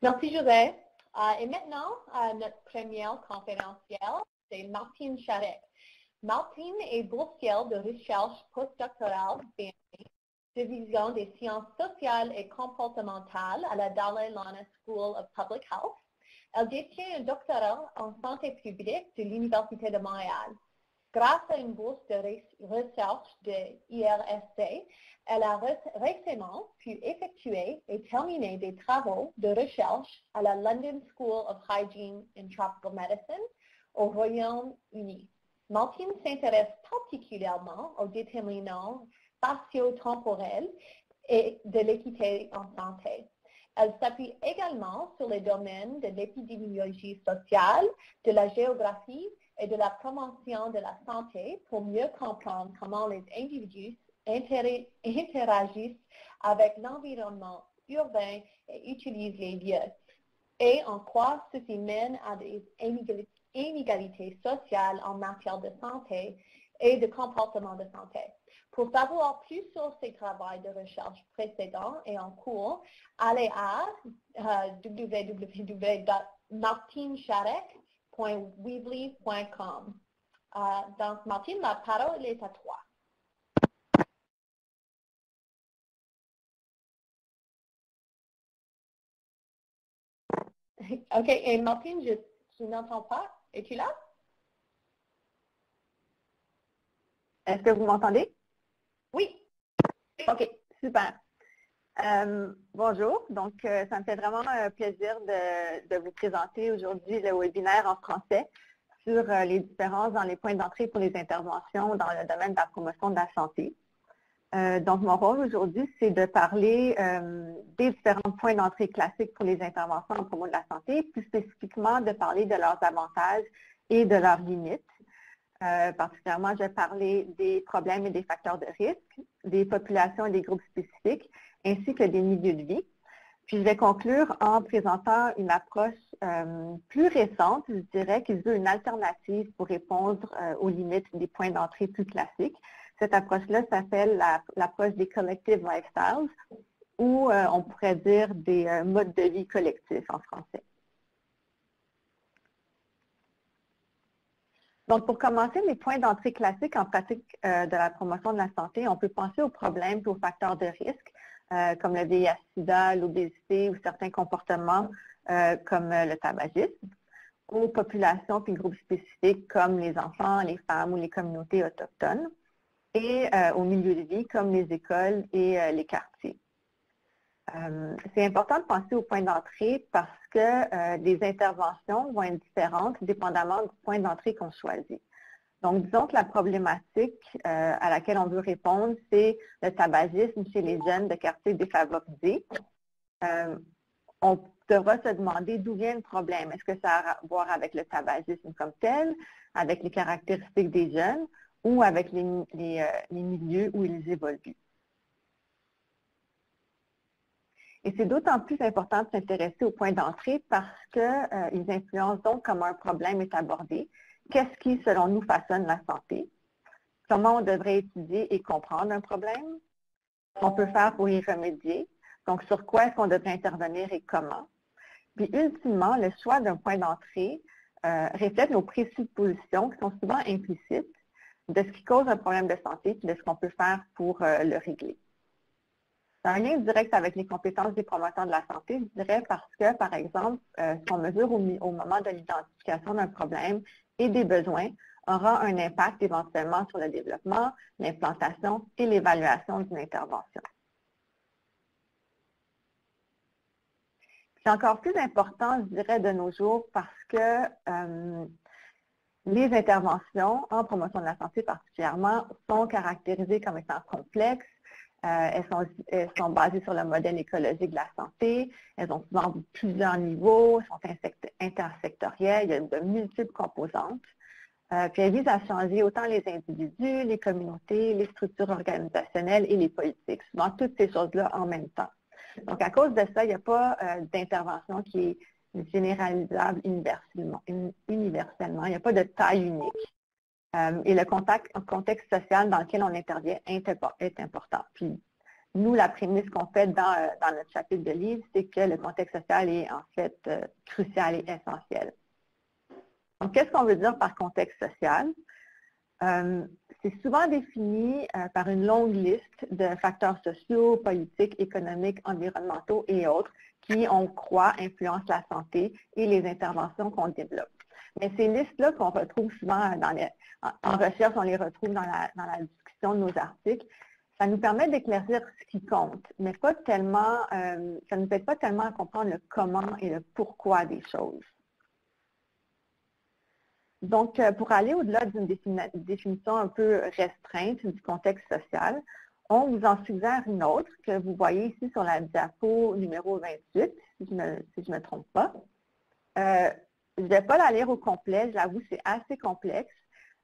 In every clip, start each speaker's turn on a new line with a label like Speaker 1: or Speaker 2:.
Speaker 1: Merci, José. Et maintenant, notre première conférencière, c'est Martine Charette. Martine est boursière de recherche postdoctorale BNP, division des sciences sociales et comportementales à la Dalai Lama School of Public Health. Elle détient un doctorat en santé publique de l'Université de Montréal. Grâce à une bourse de recherche de l'IRSC, elle a récemment pu effectuer et terminer des travaux de recherche à la London School of Hygiene and Tropical Medicine au Royaume-Uni. Martine s'intéresse particulièrement aux déterminants spatio-temporels et de l'équité en santé. Elle s'appuie également sur les domaines de l'épidémiologie sociale, de la géographie et de la promotion de la santé pour mieux comprendre comment les individus interagissent avec l'environnement urbain et utilisent les lieux, et en quoi ceci mène à des inégalités sociales en matière de santé et de comportement de santé. Pour savoir plus sur ces travaux de recherche précédents et en cours, allez à www.martinecharette.weebly.com. Donc, Martine, la parole est à toi. OK, et Martine, je n'entends pas. Es-tu là?
Speaker 2: Est-ce que vous m'entendez?
Speaker 1: Oui.
Speaker 2: OK, super. Bonjour, donc ça me fait vraiment plaisir de vous présenter aujourd'hui le webinaire en français sur les différences dans les points d'entrée pour les interventions dans le domaine de la promotion de la santé. Donc, mon rôle aujourd'hui, c'est de parler des différents points d'entrée classiques pour les interventions en promotion de la santé, plus spécifiquement de parler de leurs avantages et de leurs limites. Particulièrement, je vais parler des problèmes et des facteurs de risque, des populations et des groupes spécifiques, ainsi que des milieux de vie. Puis, je vais conclure en présentant une approche plus récente, je dirais, qui veut une alternative pour répondre aux limites des points d'entrée plus classiques. Cette approche-là s'appelle l'approche des collective lifestyles, ou on pourrait dire des modes de vie collectifs en français. Donc, pour commencer, les points d'entrée classiques en pratique de la promotion de la santé, on peut penser aux problèmes et aux facteurs de risque, comme le VIH-Sida, l'obésité ou certains comportements comme le tabagisme, aux populations et groupes spécifiques comme les enfants, les femmes ou les communautés autochtones, et aux milieux de vie comme les écoles et les quartiers. C'est important de penser au point d'entrée parce que les interventions vont être différentes dépendamment du point d'entrée qu'on choisit. Donc, disons que la problématique à laquelle on veut répondre, c'est le tabagisme chez les jeunes de quartiers défavorisés. On devra se demander d'où vient le problème. Est-ce que ça a à voir avec le tabagisme comme tel, avec les caractéristiques des jeunes ou avec les milieux où ils évoluent? Et c'est d'autant plus important de s'intéresser aux points d'entrée parce qu'ils influencent donc comment un problème est abordé, qu'est-ce qui, selon nous, façonne la santé, comment on devrait étudier et comprendre un problème, ce qu'on peut faire pour y remédier, donc sur quoi est-ce qu'on devrait intervenir et comment. Puis ultimement, le choix d'un point d'entrée reflète nos présuppositions qui sont souvent implicites de ce qui cause un problème de santé et de ce qu'on peut faire pour le régler. C'est un lien direct avec les compétences des promoteurs de la santé, je dirais, parce que, par exemple, ce qu'on mesure au moment de l'identification d'un problème et des besoins aura un impact éventuellement sur le développement, l'implantation et l'évaluation d'une intervention. C'est encore plus important, je dirais, de nos jours parce que les interventions en promotion de la santé particulièrement sont caractérisées comme étant complexes. Elles sont basées sur le modèle écologique de la santé. Elles ont souvent plusieurs niveaux, sont intersectorielles, il y a de multiples composantes. Puis elles visent à changer autant les individus, les communautés, les structures organisationnelles et les politiques. Souvent toutes ces choses-là en même temps. Donc à cause de ça, il n'y a pas d'intervention qui est généralisable universellement. Il n'y a pas de taille unique. Et le contexte social dans lequel on intervient est important. Puis, Nous, la prémisse qu'on fait dans notre chapitre de livre, c'est que le contexte social est en fait crucial et essentiel. Donc, qu'est-ce qu'on veut dire par contexte social? C'est souvent défini par une longue liste de facteurs sociaux, politiques, économiques, environnementaux et autres qui, on croit, influencent la santé et les interventions qu'on développe. Mais ces listes-là qu'on retrouve souvent en recherche, on les retrouve dans la discussion de nos articles, ça nous permet d'éclaircir ce qui compte, mais pas tellement, ça ne nous aide pas tellement à comprendre le comment et le pourquoi des choses. Donc, pour aller au-delà d'une définition un peu restreinte du contexte social, on vous en suggère une autre que vous voyez ici sur la diapo numéro 28, si je ne me trompe pas. Je ne vais pas la lire au complet, j'avoue, c'est assez complexe,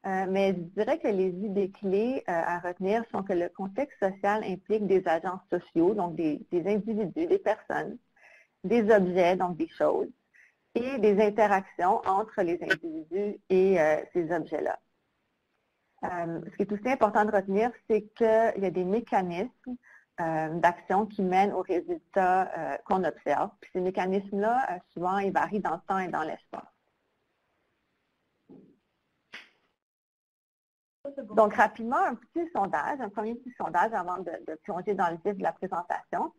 Speaker 2: mais je dirais que les idées clés à retenir sont que le contexte social implique des agents sociaux, donc des individus, des personnes, des objets, donc des choses, et des interactions entre les individus et ces objets-là. Ce qui est aussi important de retenir, c'est qu'il y a des mécanismes d'action qui mènent aux résultats qu'on observe. Puis ces mécanismes-là, souvent, ils varient dans le temps et dans l'espace. Donc, rapidement, un premier petit sondage avant de plonger dans le vif de la présentation.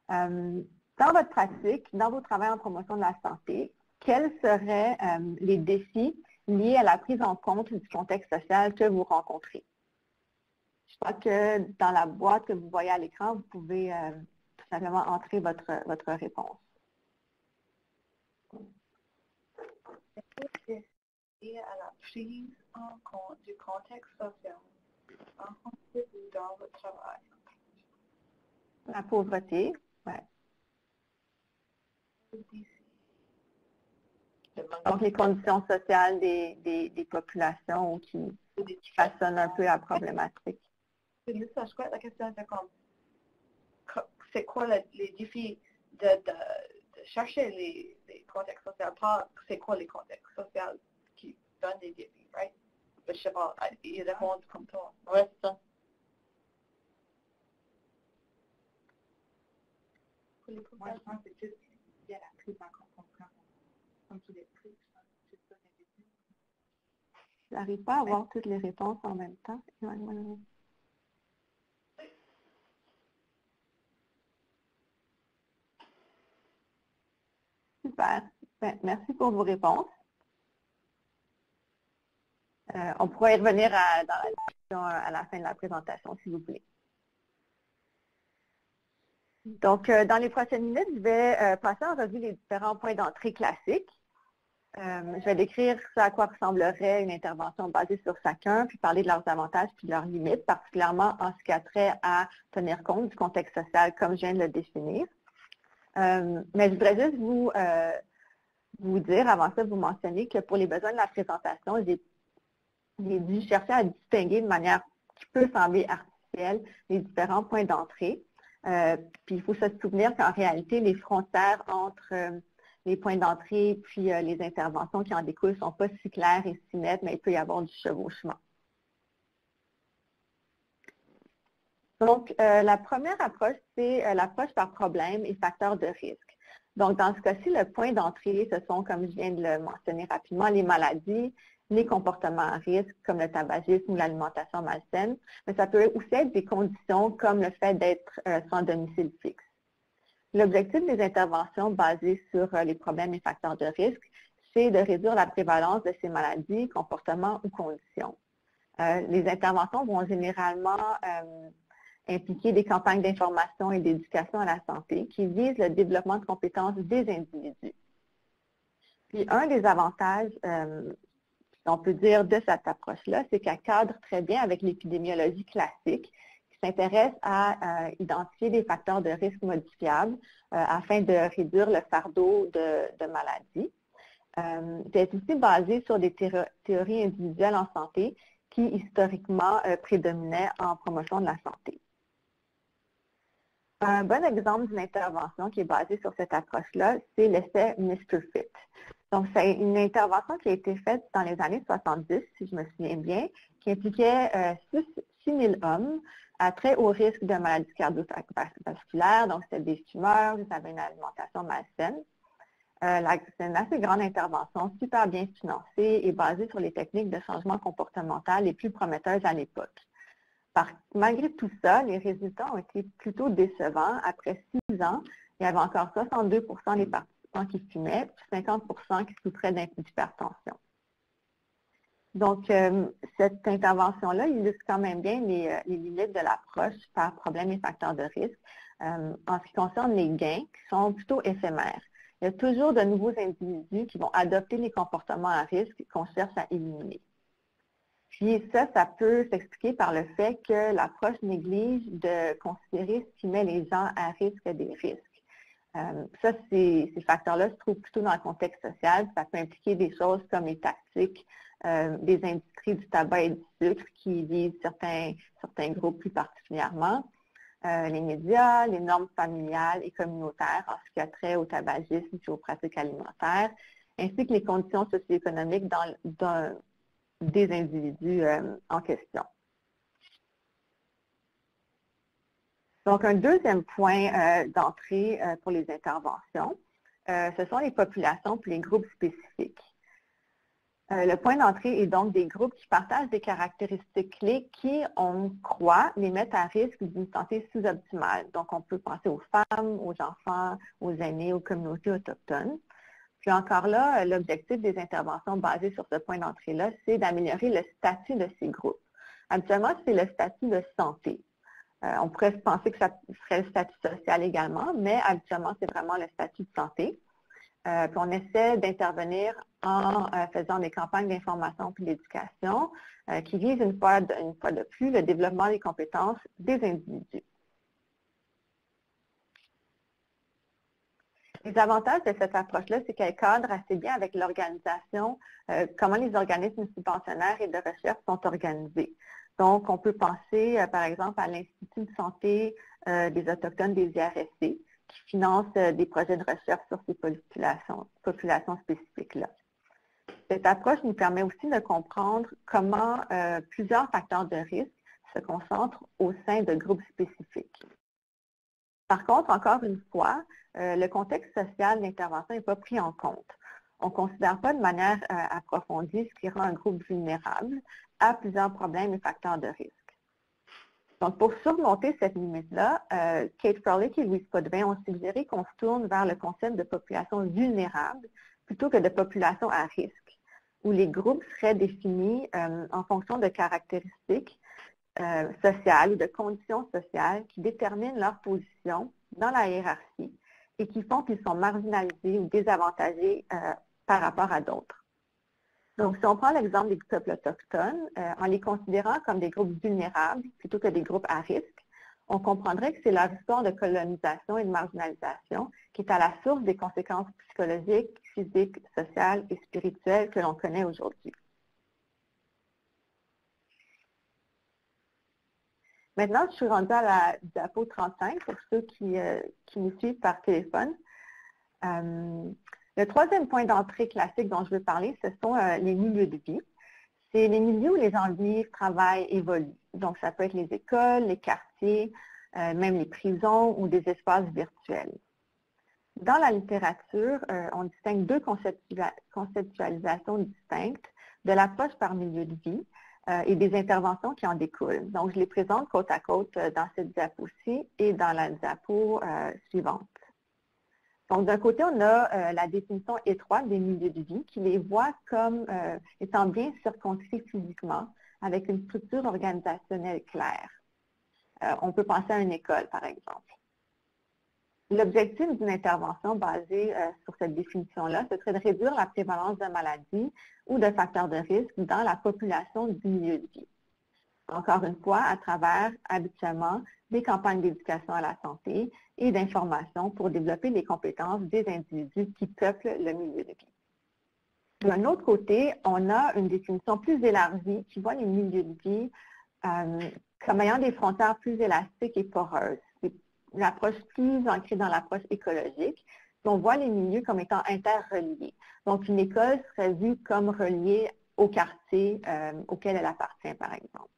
Speaker 2: Dans votre pratique, dans vos travaux en promotion de la santé, quels seraient les défis liés à la prise en compte du contexte social que vous rencontrez? Je crois que dans la boîte que vous voyez à l'écran, vous pouvez tout simplement entrer votre réponse.
Speaker 3: Et à la prise en compte du contexte social en santé ou dans votre travail.
Speaker 2: La pauvreté, oui. Donc, les conditions sociales des populations qui façonnent un peu la problématique.
Speaker 3: Je crois que la question c'est comme, c'est quoi les défis de chercher les contextes sociaux, pas c'est quoi les contextes sociaux qui donnent des défis, right? Je sais pas, ils répondent comme toi.
Speaker 1: Ouais, c'est ça.
Speaker 3: Moi, je pense que c'est juste lié à la prise en compte, comme tous les trucs.
Speaker 2: Je n'arrive pas à avoir toutes les réponses en même temps. Super. Ben, merci pour vos réponses. On pourra y revenir dans la discussion à la fin de la présentation, si vous voulez. Donc, dans les prochaines minutes, je vais passer en revue les différents points d'entrée classiques. Je vais décrire ce à quoi ressemblerait une intervention basée sur chacun, puis parler de leurs avantages puis de leurs limites, particulièrement en ce qui a trait à tenir compte du contexte social comme je viens de le définir. Mais je voudrais juste vous dire, avant ça, vous mentionner que pour les besoins de la présentation, j'ai dû chercher à distinguer de manière qui peut sembler artificielle les différents points d'entrée. Puis il faut se souvenir qu'en réalité, les frontières entre les points d'entrée puis les interventions qui en découlent ne sont pas si claires et si nettes, mais il peut y avoir du chevauchement. Donc, la première approche, c'est l'approche par problème et facteur de risque. Donc, dans ce cas-ci, le point d'entrée, ce sont, comme je viens de le mentionner rapidement, les maladies, les comportements à risque, comme le tabagisme ou l'alimentation malsaine, mais ça peut aussi être des conditions comme le fait d'être sans domicile fixe. L'objectif des interventions basées sur les problèmes et facteurs de risque, c'est de réduire la prévalence de ces maladies, comportements ou conditions. Les interventions vont généralement impliquer des campagnes d'information et d'éducation à la santé qui visent le développement de compétences des individus. Puis un des avantages, on peut dire, de cette approche-là, c'est qu'elle cadre très bien avec l'épidémiologie classique qui s'intéresse à identifier des facteurs de risque modifiables afin de réduire le fardeau de maladies. C'est aussi basé sur des théories individuelles en santé qui, historiquement, prédominaient en promotion de la santé. Un bon exemple d'une intervention qui est basée sur cette approche-là, c'est l'essai Mr. Fit. Donc, c'est une intervention qui a été faite dans les années 70, si je me souviens bien, qui impliquait 6 000 hommes à très haut risque de maladies cardiovasculaires, donc c'est des fumeurs, vous avez une alimentation malsaine. C'est une assez grande intervention, super bien financée et basée sur les techniques de changement comportemental les plus prometteuses à l'époque. Malgré tout ça, les résultats ont été plutôt décevants. Après 6 ans, il y avait encore 62 des participants qui fumaient, puis 50 qui souffraient d'hypertension. Donc, cette intervention-là illustre quand même bien les limites de l'approche par problème et facteurs de risque en ce qui concerne les gains qui sont plutôt éphémères. Il y a toujours de nouveaux individus qui vont adopter les comportements à risque qu'on cherche à éliminer. Puis ça peut s'expliquer par le fait que l'approche néglige de considérer ce qui met les gens à risque des risques. Ces facteurs-là se trouvent plutôt dans le contexte social. Ça peut impliquer des choses comme les tactiques des industries du tabac et du sucre qui visent certains groupes plus particulièrement, les médias, les normes familiales et communautaires en ce qui a trait au tabagisme et aux pratiques alimentaires, ainsi que les conditions socio-économiques des individus en question. Donc, un deuxième point d'entrée pour les interventions, ce sont les populations et les groupes spécifiques. Le point d'entrée est donc des groupes qui partagent des caractéristiques clés qui, on croit, les mettent à risque d'une santé sous-optimale. Donc, on peut penser aux femmes, aux enfants, aux aînés, aux communautés autochtones. Puis encore là, l'objectif des interventions basées sur ce point d'entrée-là, c'est d'améliorer le statut de ces groupes. Habituellement, c'est le statut de santé. On pourrait penser que ça serait le statut social également, mais habituellement, c'est vraiment le statut de santé. Puis on essaie d'intervenir en faisant des campagnes d'information et d'éducation qui visent une fois de plus le développement des compétences des individus. Les avantages de cette approche-là, c'est qu'elle cadre assez bien avec l'organisation, comment les organismes subventionnaires et de recherche sont organisés. Donc, on peut penser, par exemple, à l'Institut de santé des Autochtones des IRSC, qui finance des projets de recherche sur ces populations spécifiques-là. Cette approche nous permet aussi de comprendre comment plusieurs facteurs de risque se concentrent au sein de groupes spécifiques. Par contre, encore une fois, le contexte social d'intervention n'est pas pris en compte. On ne considère pas de manière approfondie ce qui rend un groupe vulnérable à plusieurs problèmes et facteurs de risque. Donc, pour surmonter cette limite-là, Kate Froelich et Louise Potvin ont suggéré qu'on se tourne vers le concept de population vulnérable plutôt que de population à risque, où les groupes seraient définis en fonction de caractéristiques sociales ou de conditions sociales qui déterminent leur position dans la hiérarchie et qui font qu'ils sont marginalisés ou désavantagés par rapport à d'autres. Donc, si on prend l'exemple des peuples autochtones, en les considérant comme des groupes vulnérables plutôt que des groupes à risque, on comprendrait que c'est leur histoire de colonisation et de marginalisation qui est à la source des conséquences psychologiques, physiques, sociales et spirituelles que l'on connaît aujourd'hui. Maintenant, je suis rendue à la diapo 35 pour ceux qui nous suivent par téléphone. Le troisième point d'entrée classique dont je veux parler, ce sont les milieux de vie. C'est les milieux où les gens vivent, travaillent, évoluent. Donc, ça peut être les écoles, les quartiers, même les prisons ou des espaces virtuels. Dans la littérature, on distingue deux conceptualisations distinctes de l'approche par milieu de vie et des interventions qui en découlent. Donc, je les présente côte à côte dans cette diapo-ci et dans la diapo suivante. Donc, d'un côté, on a la définition étroite des milieux de vie qui les voit comme étant bien circonscrits physiquement, avec une structure organisationnelle claire. On peut penser à une école, par exemple. L'objectif d'une intervention basée sur cette définition-là, ce serait de réduire la prévalence de maladies ou de facteurs de risque dans la population du milieu de vie. Encore une fois, à travers, habituellement, des campagnes d'éducation à la santé et d'information pour développer les compétences des individus qui peuplent le milieu de vie. D'un autre côté, on a une définition plus élargie qui voit les milieux de vie comme ayant des frontières plus élastiques et poreuses. C'est une approche plus ancrée dans l'approche écologique. On voit les milieux comme étant interreliés. Donc, une école serait vue comme reliée au quartier auquel elle appartient, par exemple.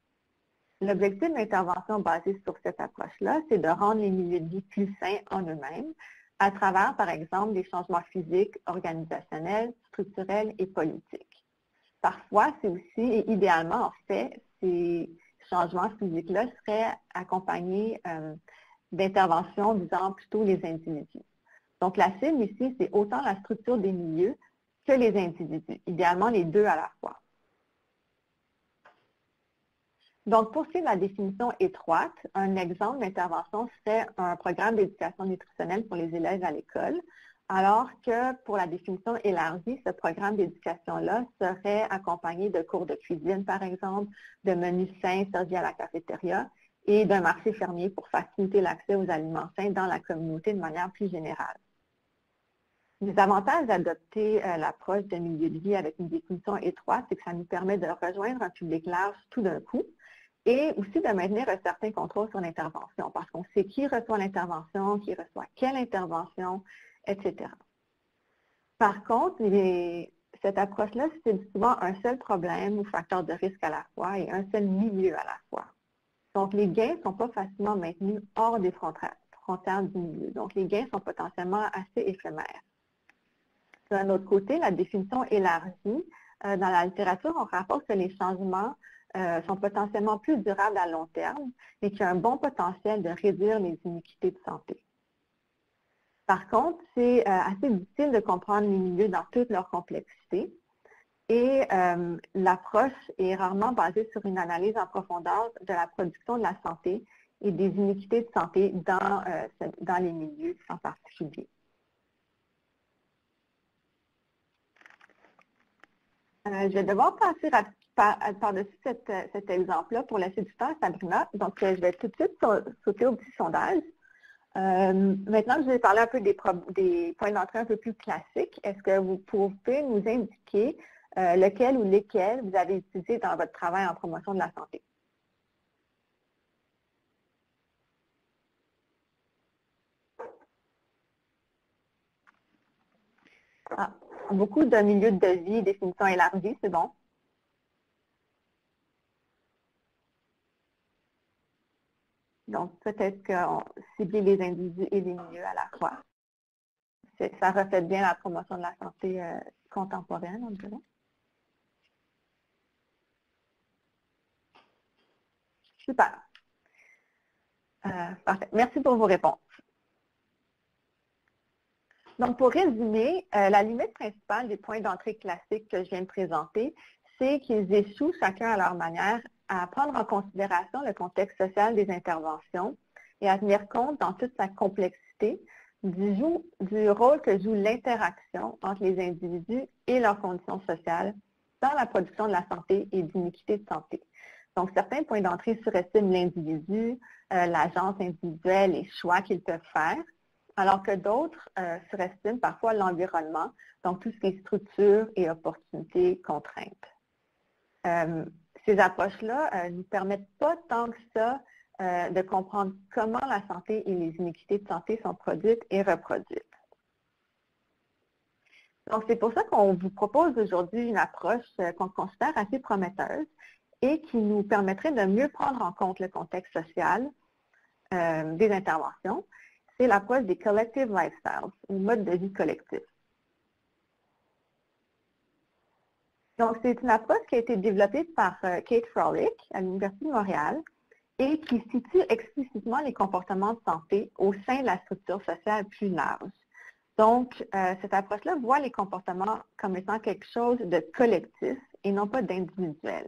Speaker 2: L'objectif de l'intervention basée sur cette approche-là, c'est de rendre les milieux de vie plus sains en eux-mêmes à travers, par exemple, des changements physiques, organisationnels, structurels et politiques. Parfois, c'est aussi, et idéalement, en fait, ces changements physiques-là seraient accompagnés d'interventions visant plutôt les individus. Donc, la cible ici, c'est autant la structure des milieux que les individus, idéalement les deux à la fois. Donc, pour suivre la définition étroite, un exemple d'intervention serait un programme d'éducation nutritionnelle pour les élèves à l'école, alors que pour la définition élargie, ce programme d'éducation-là serait accompagné de cours de cuisine, par exemple, de menus sains servis à la cafétéria et d'un marché fermier pour faciliter l'accès aux aliments sains dans la communauté de manière plus générale. Les avantages d'adopter l'approche de milieu de vie avec une définition étroite, c'est que ça nous permet de rejoindre un public large tout d'un coup et aussi de maintenir un certain contrôle sur l'intervention parce qu'on sait qui reçoit l'intervention, qui reçoit quelle intervention, etc. Par contre, cette approche-là, c'est souvent un seul problème ou facteur de risque à la fois et un seul milieu à la fois. Donc, les gains ne sont pas facilement maintenus hors des frontières du milieu. Donc, les gains sont potentiellement assez éphémères. D'un autre côté, la définition élargie, dans la littérature, on rapporte que les changements sont potentiellement plus durables à long terme et qu'il y a un bon potentiel de réduire les iniquités de santé. Par contre, c'est assez difficile de comprendre les milieux dans toute leur complexité et l'approche est rarement basée sur une analyse en profondeur de la production de la santé et des iniquités de santé dans les milieux en particulier. Je vais devoir passer par-dessus cet exemple-là pour laisser du temps à Sabrina. Donc, je vais tout de suite sauter au petit sondage. Maintenant que je vais parler un peu des points d'entrée un peu plus classiques, est-ce que vous pouvez nous indiquer lequel ou lesquels vous avez utilisé dans votre travail en promotion de la santé? Ah, beaucoup de milieux de vie, définition élargie, c'est bon. Donc, peut-être qu'on cibler les individus et les milieux à la fois. Ça reflète bien la promotion de la santé contemporaine, on dirait. Super. Parfait. Merci pour vos réponses. Donc, pour résumer, la limite principale des points d'entrée classiques que je viens de présenter, c'est qu'ils échouent chacun à leur manière à prendre en considération le contexte social des interventions et à tenir compte dans toute sa complexité du rôle que joue l'interaction entre les individus et leurs conditions sociales dans la production de la santé et d'iniquité de santé. Donc, certains points d'entrée surestiment l'individu, l'agence individuelle, les choix qu'ils peuvent faire, alors que d'autres surestiment parfois l'environnement, donc tout ce qui est structure et opportunités, contraintes. Ces approches-là ne nous permettent pas tant que ça de comprendre comment la santé et les iniquités de santé sont produites et reproduites. Donc, c'est pour ça qu'on vous propose aujourd'hui une approche qu'on considère assez prometteuse et qui nous permettrait de mieux prendre en compte le contexte social des interventions. C'est l'approche des collective lifestyles, ou mode de vie collectif. Donc, c'est une approche qui a été développée par Kate Froelich à l'Université de Montréal et qui situe explicitement les comportements de santé au sein de la structure sociale plus large. Donc, cette approche-là voit les comportements comme étant quelque chose de collectif et non pas d'individuel.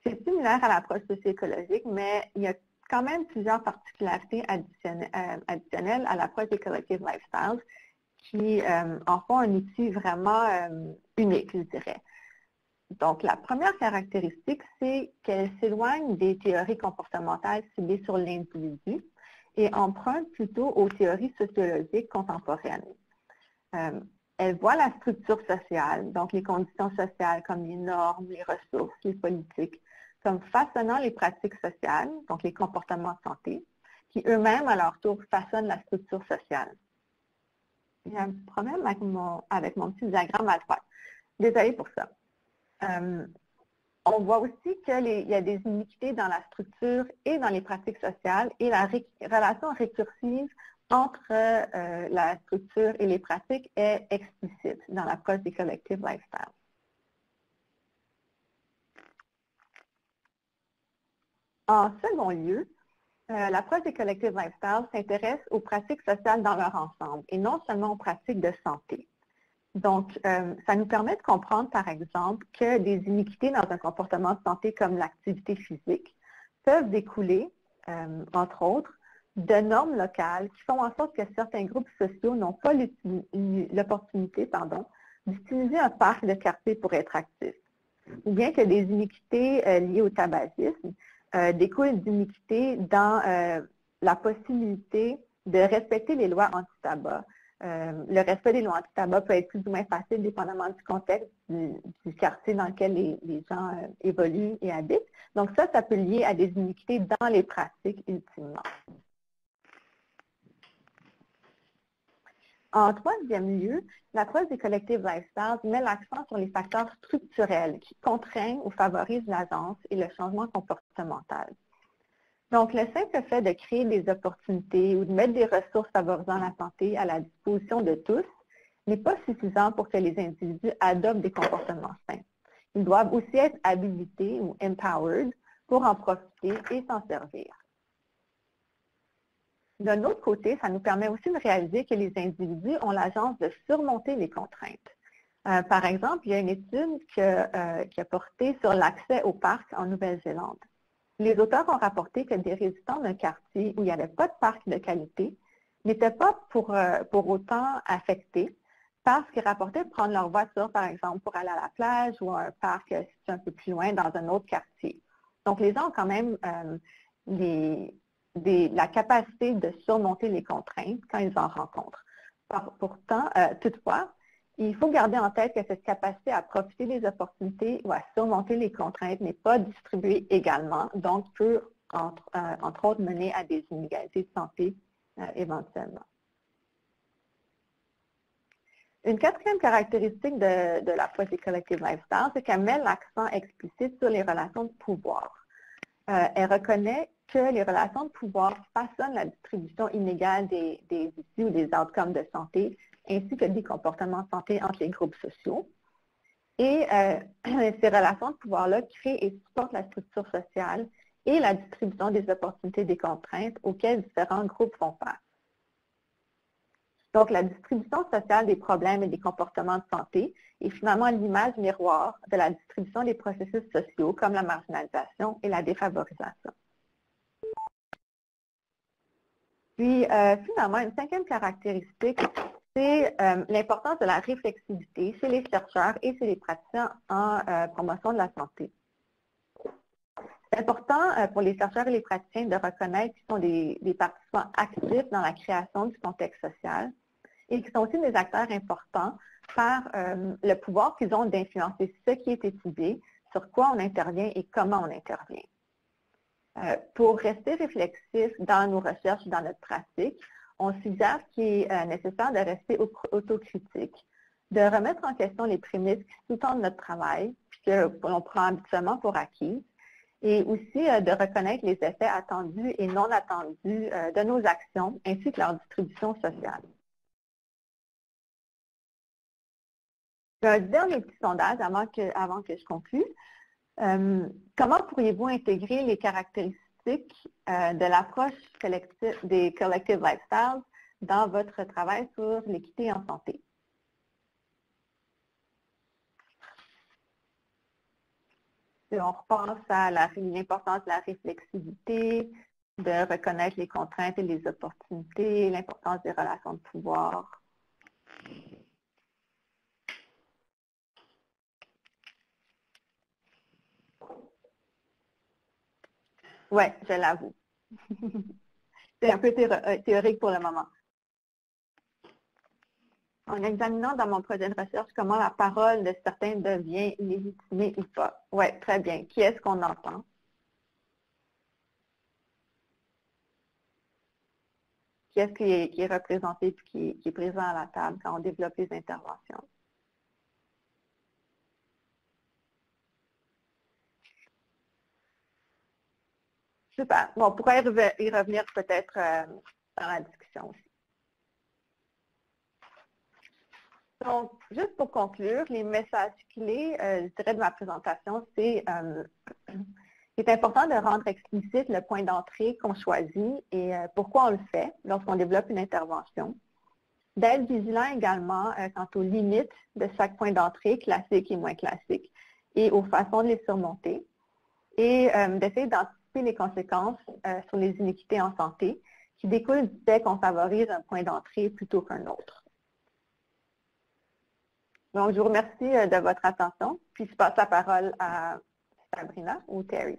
Speaker 2: C'est similaire à l'approche socio-écologique, mais il y a quand même plusieurs particularités additionnelles à l'approche des collective lifestyles qui en font un outil vraiment unique, je dirais. Donc, la première caractéristique, c'est qu'elle s'éloigne des théories comportementales ciblées sur l'individu et emprunte plutôt aux théories sociologiques contemporaines. Elle voit la structure sociale, donc les conditions sociales comme les normes, les ressources, les politiques, comme façonnant les pratiques sociales, donc les comportements de santé, qui eux-mêmes, à leur tour, façonnent la structure sociale. Il y a un problème avec mon petit diagramme à droite. Désolée pour ça. On voit aussi qu'il y a des iniquités dans la structure et dans les pratiques sociales et la relation récursive entre la structure et les pratiques est explicite dans l'approche des collective lifestyles. En second lieu, l'approche des collective lifestyles s'intéresse aux pratiques sociales dans leur ensemble et non seulement aux pratiques de santé. Donc, ça nous permet de comprendre, par exemple, que des iniquités dans un comportement de santé comme l'activité physique peuvent découler, entre autres, de normes locales qui font en sorte que certains groupes sociaux n'ont pas l'opportunité d'utiliser un parc de quartier pour être actifs. Ou bien que des iniquités liées au tabagisme découlent d'iniquités dans la possibilité de respecter les lois anti-tabac. Le respect des lois anti-tabac peut être plus ou moins facile dépendamment du contexte du quartier dans lequel les gens évoluent et habitent. Donc ça peut lier à des iniquités dans les pratiques ultimement. En troisième lieu, l'approche des collective lifestyles met l'accent sur les facteurs structurels qui contraignent ou favorisent l'agence et le changement comportemental. Donc, le simple fait de créer des opportunités ou de mettre des ressources favorisant la santé à la disposition de tous n'est pas suffisant pour que les individus adoptent des comportements sains. Ils doivent aussi être habilités ou empowered pour en profiter et s'en servir. D'un autre côté, ça nous permet aussi de réaliser que les individus ont l'agence de surmonter les contraintes. Par exemple, il y a une étude qui a porté sur l'accès au parc en Nouvelle-Zélande. Les auteurs ont rapporté que des résidents d'un quartier où il n'y avait pas de parc de qualité n'étaient pas pour autant affectés parce qu'ils rapportaient prendre leur voiture, par exemple, pour aller à la plage ou à un parc situé un peu plus loin dans un autre quartier. Donc, les gens ont quand même la capacité de surmonter les contraintes quand ils en rencontrent. Pourtant, toutefois, il faut garder en tête que cette capacité à profiter des opportunités ou à surmonter les contraintes n'est pas distribuée également, donc peut, entre autres, mener à des inégalités de santé éventuellement. Une quatrième caractéristique de l'approche des collective lifestyles, c'est qu'elle met l'accent explicite sur les relations de pouvoir. Elle reconnaît que les relations de pouvoir façonnent la distribution inégale des issues ou des outcomes de santé, ainsi que des comportements de santé entre les groupes sociaux. Et ces relations de pouvoir-là créent et supportent la structure sociale et la distribution des opportunités des contraintes auxquelles différents groupes font face. Donc, la distribution sociale des problèmes et des comportements de santé est finalement l'image miroir de la distribution des processus sociaux comme la marginalisation et la défavorisation. Puis, finalement, une cinquième caractéristique, c'est l'importance de la réflexivité chez les chercheurs et chez les praticiens en promotion de la santé. C'est important pour les chercheurs et les praticiens de reconnaître qu'ils sont des participants actifs dans la création du contexte social et qu'ils sont aussi des acteurs importants par le pouvoir qu'ils ont d'influencer ce qui est étudié, sur quoi on intervient et comment on intervient. Pour rester réflexif dans nos recherches, dans notre pratique, on suggère qu'il est nécessaire de rester autocritique, de remettre en question les prémices qui sous-tendent notre travail, puis que l'on prend habituellement pour acquis, et aussi de reconnaître les effets attendus et non attendus de nos actions, ainsi que leur distribution sociale. Un dernier petit sondage avant que je conclue. Comment pourriez-vous intégrer les caractéristiques de l'approche des collective lifestyles dans votre travail sur l'équité en santé? Si on repense à l'importance de la réflexivité, de reconnaître les contraintes et les opportunités, l'importance des relations de pouvoir. Oui, je l'avoue. C'est un peu théorique pour le moment. En examinant dans mon projet de recherche comment la parole de certains devient légitimée ou pas. Oui, très bien. Qui est-ce qu'on entend? Qui est-ce qui est représenté et qui est présent à la table quand on développe les interventions? Super. Bon, on pourrait y revenir peut-être dans la discussion aussi. Donc, juste pour conclure, les messages clés, je dirais, de ma présentation, c'est il est important de rendre explicite le point d'entrée qu'on choisit et pourquoi on le fait lorsqu'on développe une intervention. D'être vigilant également quant aux limites de chaque point d'entrée, classique et moins classique, et aux façons de les surmonter. Et d'essayer d'anticiper les conséquences sur les inéquités en santé qui découlent du fait qu'on favorise un point d'entrée plutôt qu'un autre. Donc, je vous remercie de votre attention, puis je passe la parole à Sabrina ou Terry.